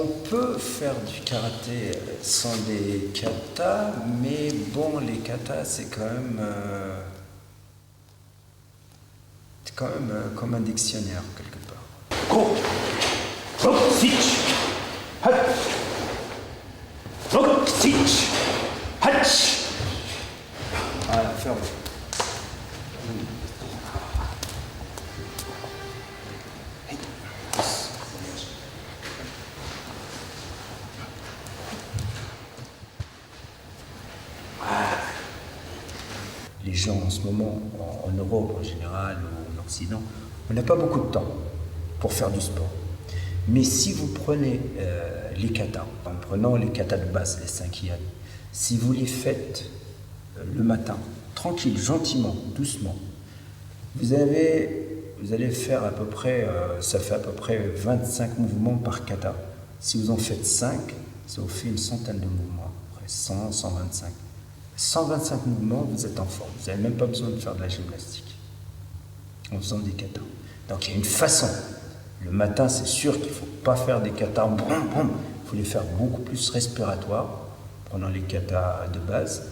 On peut faire du karaté sans des katas, mais bon, les katas, c'est quand même comme un dictionnaire, quelque part. Go! Rock, stitch! Hat! Rock, stitch! Hatch! Voilà, ferme. Les gens en ce moment, en Europe en général ou en Occident, on n'a pas beaucoup de temps pour faire du sport. Mais si vous prenez les katas, en prenant les katas de base, les 5 yans, si vous les faites le matin, tranquille, gentiment, doucement, vous allez faire à peu près, ça fait à peu près 25 mouvements par kata. Si vous en faites 5, ça vous fait une centaine de mouvements, après 100, 125. 125 mouvements, vous êtes en forme. Vous n'avez même pas besoin de faire de la gymnastique en faisant des katas. Donc il y a une façon. Le matin, c'est sûr qu'il ne faut pas faire des katas, boum, boum. Il faut les faire beaucoup plus respiratoires, prenant les katas de base.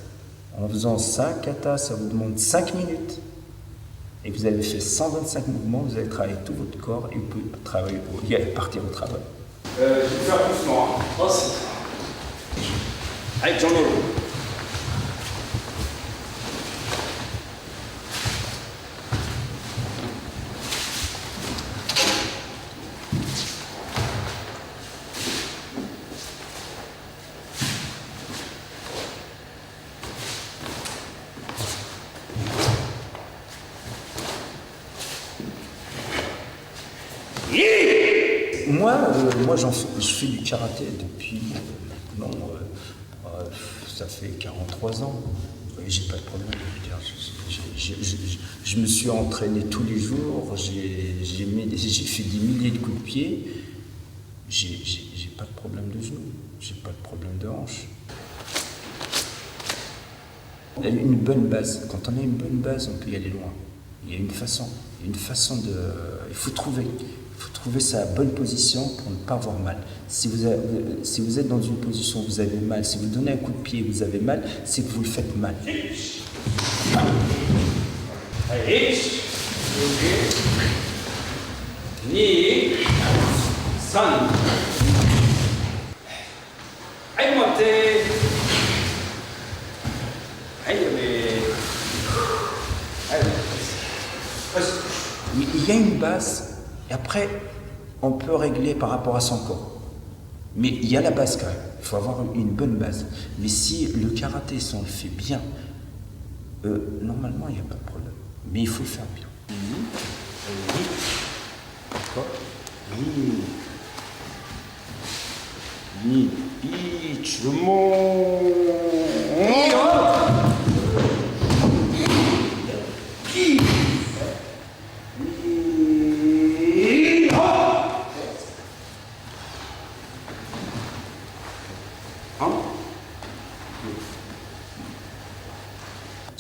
En faisant 5 katas, ça vous demande 5 minutes. Et vous avez fait 125 mouvements, vous allez travailler tout votre corps et vous pouvez partir au travail. Je vais faire doucement. Hein. Allez, John Lolo. Je fais du karaté depuis maintenant, ça fait 43 ans. Et j'ai pas de problème. Je me suis entraîné tous les jours, j'ai fait des milliers de coups de pied. J'ai pas de problème de genoux, j'ai pas de problème de hanche. Il y a une bonne base. Quand on a une bonne base, on peut y aller loin. Il y a une façon de. Il faut trouver sa bonne position pour ne pas avoir mal. Si vous êtes dans une position où vous avez mal, si vous donnez un coup de pied et vous avez mal, c'est que vous le faites mal. Allez, ni, san. Allez, montez. Allez, Il y a une base, et après, on peut régler par rapport à son corps. Mais il y a la base quand même. Il faut avoir une bonne base. Mais si le karaté, si on le fait bien, normalement, il n'y a pas de problème. Mais il faut le faire bien. D'accord. Ni, ich,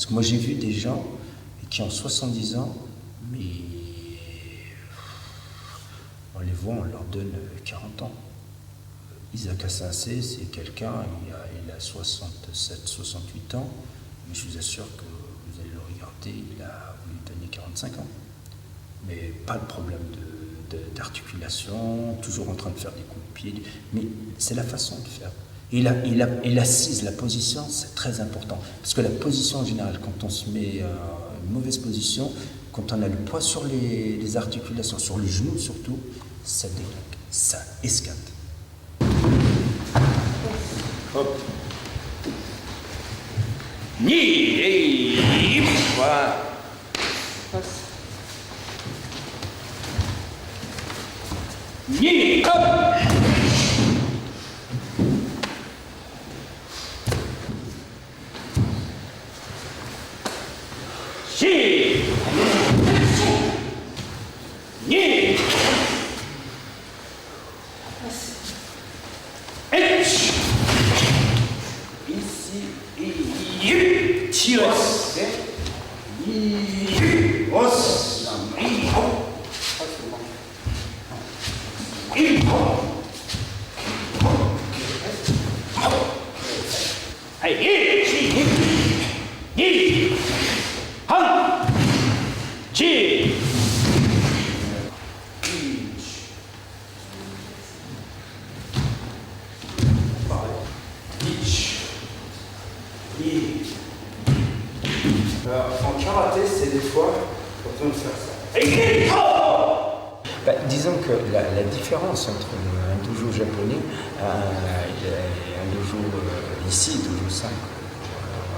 Parce que moi j'ai vu des gens qui ont 70 ans, mais on les voit, on leur donne 40 ans. Isaac Assensé, c'est quelqu'un, il a 67, 68 ans, mais je vous assure que vous allez le regarder, il a voulu donner 45 ans. Mais pas de problème d'articulation, toujours en train de faire des coups de pied, mais c'est la façon de faire. Et l'assise, la position, c'est très important. Parce que la position en général, quand on se met une mauvaise position, quand on a le poids sur les articulations, sur les genoux surtout, ça déglingue, ça escate. Hop. Ni, voilà. Ni, hop. Si. Ni. Ici et tire. Os. ni, En karaté, c'est des fois, quand on veut faire ça. ni, Disons que la différence entre un dojo japonais et un dojo ici, dojo 5, un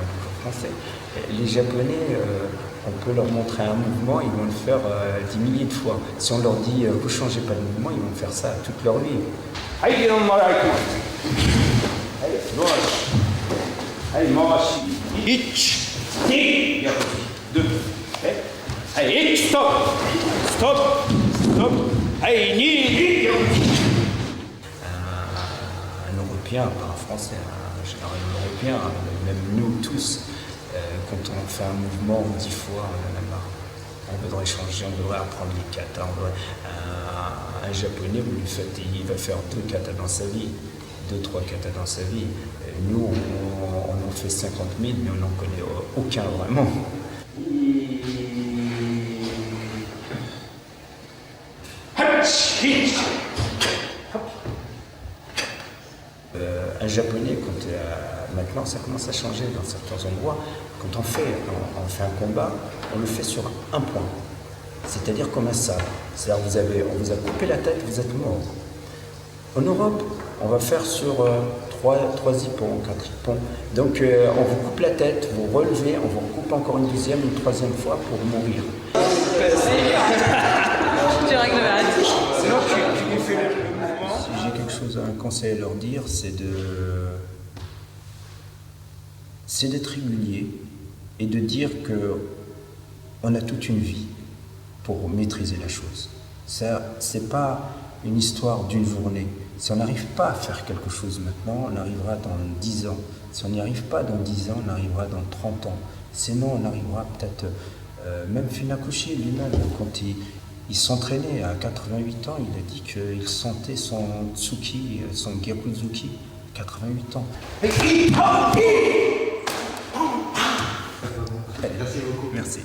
dojo français, les Japonais, on peut leur montrer un mouvement, ils vont le faire 10 milliers de fois. Si on leur dit vous changez pas de mouvement, ils vont faire ça toute leur vie. はい、4回いきます。はい、回し。1、2、2、はい、1、ストップ、ストップ、ストップ、はい、2、2、Un Européen, pas un Français, un général européen, même nous tous, quand on fait un mouvement 10 fois, on en a marre. On voudrait changer, on devrait apprendre les katas. Un Japonais, vous lui faites, il va faire 2 katas dans sa vie, 2-3 katas dans sa vie. Nous, on en fait 50 000, mais on n'en connaît aucun vraiment. Un Japonais, maintenant ça commence à changer dans certains endroits, quand on fait un combat, on le fait sur un point, c'est-à-dire comme un sabre. C'est-à-dire on vous a coupé la tête, vous êtes mort. En Europe, on va faire sur 3 hippons, 4 hippons. Donc on vous coupe la tête, vous relevez, on vous recoupe encore une deuxième, une troisième fois pour mourir. Tu règles la sinon tu lui fais le mouvement. Si j'ai quelque chose, un conseil à leur dire, c'est d'être régulier et de dire que on a toute une vie pour maîtriser la chose. Ça, c'est pas une histoire d'une journée. Si on n'arrive pas à faire quelque chose maintenant, on arrivera dans 10 ans. Si on n'y arrive pas dans 10 ans, on arrivera dans 30 ans. Sinon, on arrivera peut-être... même Funakoshi lui-même, quand il s'entraînait à 88 ans, il a dit qu'il sentait son Tsuki, son Gyakuzuki, 88 ans. Merci Merci.